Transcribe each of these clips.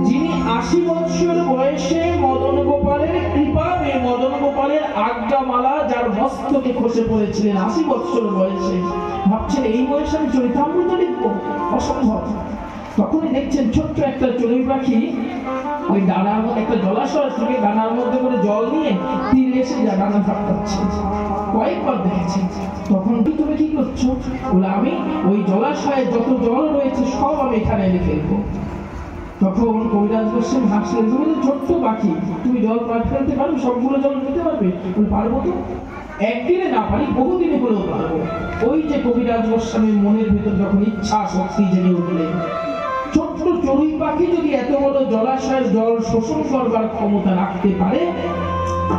যিনি 80 বছর বয়সে মদন গোপালের কৃপা পেয়ে মদন গোপালের আজ্ঞামালা যার মস্তকে খসে পড়েছিলেন 80 বছর বয়সে, ভাবছেন এই বয়সে আমি চরিতামৃত লিখবো, অসম্ভব। তখনই দেখছেন ছোট্ট একটা চড়ুই পাখি ওই ডানার মধ্যে, একটা জলাশয় থেকে ডানার মধ্যে করে জল নিয়ে তীরে এসে ডানা ঝাপটাচ্ছে, কয়েকবার দেখেছি। তখন তুমি কি করছো? বলে আমি ওই জলাশয়ে যত জল রয়েছে সব আমি এখানে এনে ফেলবো। তখন কবিরাজ গোস্বামী হাসলেন, তুমি তো ছোট্ট পাখি, তুমি জল ফেলতে পারবে, সবগুলো জল নিতে পারবে? বলে পারবো তো, একদিনে না পারি বহুদিনে হলেও পারবো। ওই যে কবিরাজ গোস্বামীর মনের ভেতর যখন ইচ্ছা শক্তি জেগে উঠলেন, ছোট্ট চড়ুই পাখি যদি এত বড় জলাশয়ের জল শোষণ করবার ক্ষমতা রাখতে পারে,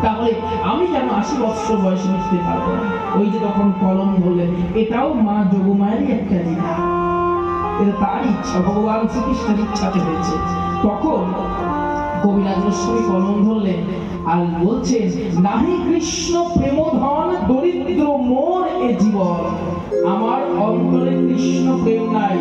তাহলে আমি কেন 80 বছর বয়সে লিখতে পারবো না? ওই যে তখন কলম ধরলেন, এটাও মা যোগমায়েরই একটা লীলা, এটা তার ইচ্ছা, ভগবান শ্রীকৃষ্ণের ইচ্ছাতে হয়েছে। তখন কবিরাজ গোস্বামী কলম ধরলেন আর বলছেন, নাহি কৃষ্ণ প্রেমধন দরিদ্র মোর এ জীবন। আমার অন্তরে কৃষ্ণ প্রেম নাই,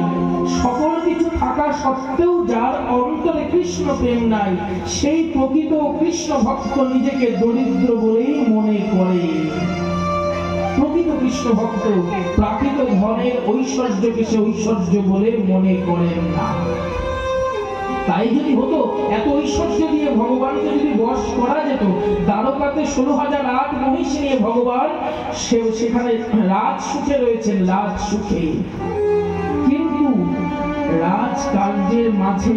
সকল কিছু থাকা সত্ত্বেও যার অন্তরে কৃষ্ণ প্রেম নাই, সেই প্রকৃত কৃষ্ণ ভক্ত নিজেকে দরিদ্র বলেই মনে করে। প্রকৃত কৃষ্ণ ভক্ত প্রাকৃত ধনের ঐশ্বর্যকে সে ঐশ্বর্য বলে মনে করেন না। তাই যদি হতো, এত ঐশ্বর্য দিয়ে ভগবানকে যদি বশ করা যেত, দ্বারকাতে 16,008 মহিষী নিয়ে ভগবান সেখানে রাজ সুখে রয়েছেন, রাজ সুখে। কিন্তু রাজকার্যের মাঝে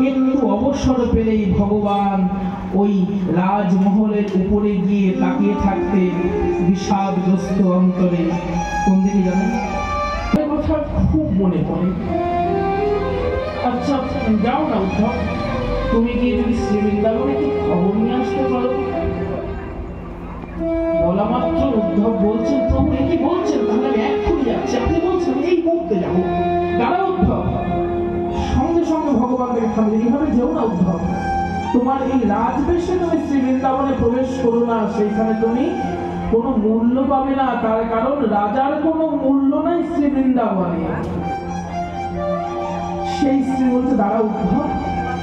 একটু অবসর পেলেই ভগবান ওই রাজমহলের উপরে গিয়ে তাকিয়ে থাকতে বিষাদগ্রস্ত অন্তরে। কোন দিকে জানেন? কথা খুব মনে পড়ে। আচ্ছা যাও না উদ্ধব, তুমি গিয়ে যদি শ্রীবৃন্দাবনে একটু খবর নিয়ে আসতে পারো। বলা মাত্র উদ্ধব বলছেন, প্রভু এ কি বলছেন? তাহলে আমি এক্ষুনি যাচ্ছি। আপনি বলছেন এই মুহূর্তে যাবো? দাঁড়া উদ্ধব। সঙ্গে সঙ্গে ভগবান দেখে থামলেন, এইভাবে যেও না উদ্ধব, তোমার এই রাজবেশে তুমি শ্রীবৃন্দাবনে প্রবেশ করো না, সেইখানে তুমি কোনো মূল্য পাবে না, তার কারণ রাজার কোনো মূল্য নাই শ্রীবৃন্দাবনে। সেই স্ত্রী বলতে, দাঁড়া উদ্ধব।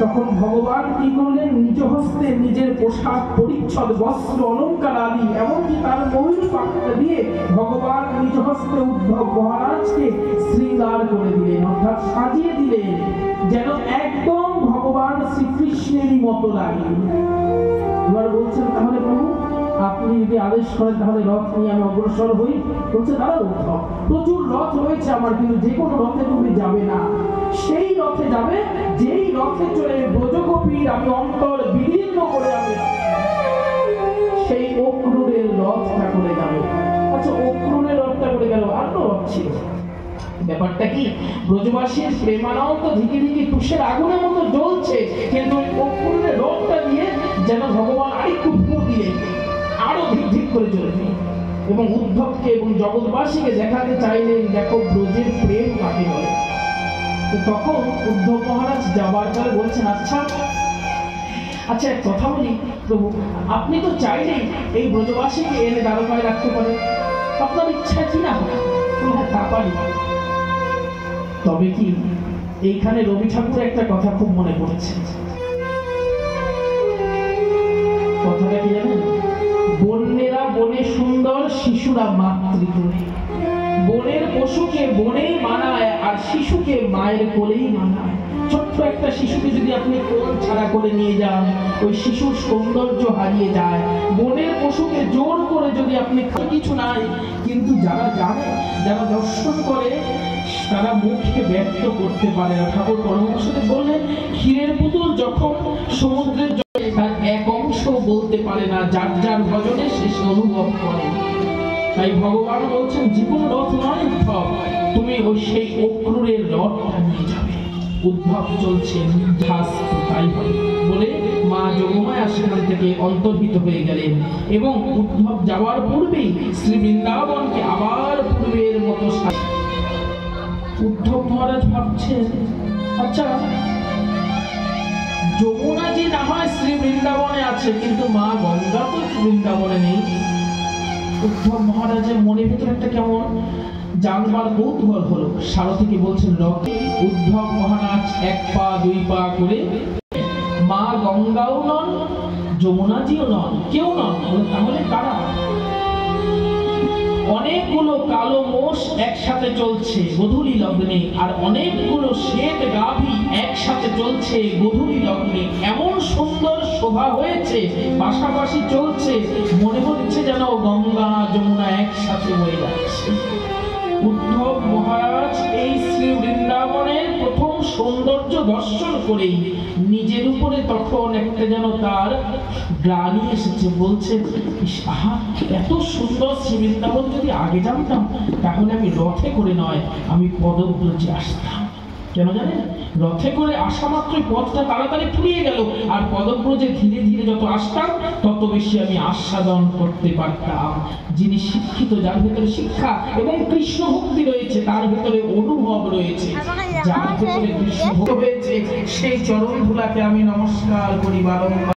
তখন ভগবান কি করলেন? নিজ হস্তে নিজের পোশাক পরিচ্ছদ বস্ত্র অলঙ্কার আদি এমনকি তার ময়ূর পাখা দিয়ে ভগবান নিজ হস্তে উদ্ধব মহারাজকে শৃঙ্গার করে দিলেন, অর্থাৎ সাজিয়ে দিলেন, যেন একদম ভগবান শ্রীকৃষ্ণেরই মতো লাগে। এবার বলছেন, তাহলে প্রভু আপনি যদি আদেশ করেন তাহলে রথ নিয়ে আমি অগ্রসর হই। বলছে, দাঁড়া উদ্ধব, প্রচুর রথ রয়েছে আমার, কিন্তু যে কোনো রথে তুমি যাবে না। সেই রথে যাবে যেই রথে চলে ব্রজগোপীর আমি অন্তর বিদীর্ণ করে আমি সেই অক্রূরের রথটা করে যাবে। আচ্ছা অক্রূরের রথটা করে গেল, আর তো রথ ছিল। ব্যাপারটা কি? ব্রজবাসীর প্রেমানন্দ ধিকে ধিকে তুষের আগুনের মতো জ্বলছে, কিন্তু ওই অক্রূরের রথটা দিয়ে যেন ভগবান আরেকটু ফুঁ দিলেন, আরো ধিক ধিক করে চলবে এবং উদ্ধবকে এবং জগৎবাসীকে দেখাতে চাইলেন, দেখো ব্রজের প্রেম কাকে বলে। তখন উদ্ধব মহারাজ যাবার পরে বলছেন, আচ্ছা এক কথা বলি প্রভু, আপনি তো চাইলেই এই ব্রজবাসীকে এনে দ্বারকায় রাখতে পারেন, আপনার ইচ্ছা কি না? হ্যাঁ তা পারি। তবে কি এইখানে রবি ঠাকুর একটা কথা খুব মনে পড়েছে। কথাটা কি জানেন? বন্যেরা বনে সুন্দর, শিশুরা মাতৃকুলে। বনের পশুকে বনেই মানায় আর শিশুকে মায়ের কোলেই মানায়। ছোট্ট একটা শিশুকে যদি আপনি কোল ছাড়া করে নিয়ে যান, ওই শিশুর সৌন্দর্য হারিয়ে যায়। বনের পশুকে জোর করে যদি আপনি, কিছু নাই, কিন্তু যারা জানে, যারা দর্শন করে, তারা মুখকে ব্যক্ত করতে পারে না। ঠাকুর পরমহংসদেব বললেন, ক্ষীরের পুতুল যখন সমুদ্রের জলে তার এক অংশ বলতে পারে না, যার যার ভজনে সে অনুভব করে। তাই ভগবান বলছেন, জীবন রথ নয় উদ্ধব, তুমি ওই সেই অক্রূরের রথটা নিয়ে যাবে। উদ্ধব চলছে, তাই বলে মা যোগমায়া সেখান থেকে অন্তর্হিত হয়ে গেলেন এবং উদ্ধব যাওয়ার পূর্বেই শ্রী বৃন্দাবনকে আবার পূর্বের মতো। উদ্ধব মহারাজ ভাবছেন, আচ্ছা যমুনাজি না হয় শ্রী বৃন্দাবনে আছে, কিন্তু মা গঙ্গা তো বৃন্দাবনে নেই। উদ্ধব মহারাজের মনের ভিতরে একটা কেমন জানবার কৌতূহল হলো। সারথীকে বলছেন রথে। উদ্ধব মহারাজ এক পা দুই পা করে গঙ্গাও নন, যমুনাজিও নন, কেউ নন। তাহলে কারা? অনেকগুলো কালো মোষ একসাথে চলছে গোধূলি লগ্নে, আর অনেকগুলো শ্বেত গাভী একসাথে চলছে গোধূলি লগ্নে। এমন সুন্দর শোভা হয়েছে, পাশাপাশি চলছে, মনে হচ্ছে যেন গঙ্গা যমুনা একসাথে বয়ে যাচ্ছে। উদ্ধব মহারাজ এই শ্রী বৃন্দাবনের প্রথম সৌন্দর্য দর্শন করেই নিজের উপরে তখন একটা যেন তার গ্লানি এসেছে। বলছে, আহা, এত সুন্দর শ্রী বৃন্দাবন যদি আগে জানতাম তাহলে আমি রথে করে নয়, আমি পদব্রজে আসতাম। কেন জানেন? রথে করে আসা মাত্রই পথটা তাড়াতাড়ি ফুরিয়ে গেল, আর পদব্রজে ধীরে ধীরে যত আসতাম তত বেশি আমি আস্বাদন করতে পারতাম। যিনি শিক্ষিত, যার ভেতরে শিক্ষা এবং কৃষ্ণ ভক্তি রয়েছে, তার ভেতরে অনুভব রয়েছে, যার ভেতরে কৃষ্ণ ভক্তি হয়েছে, সেই চরণ ধুলাকে আমি নমস্কার করি বারংবার।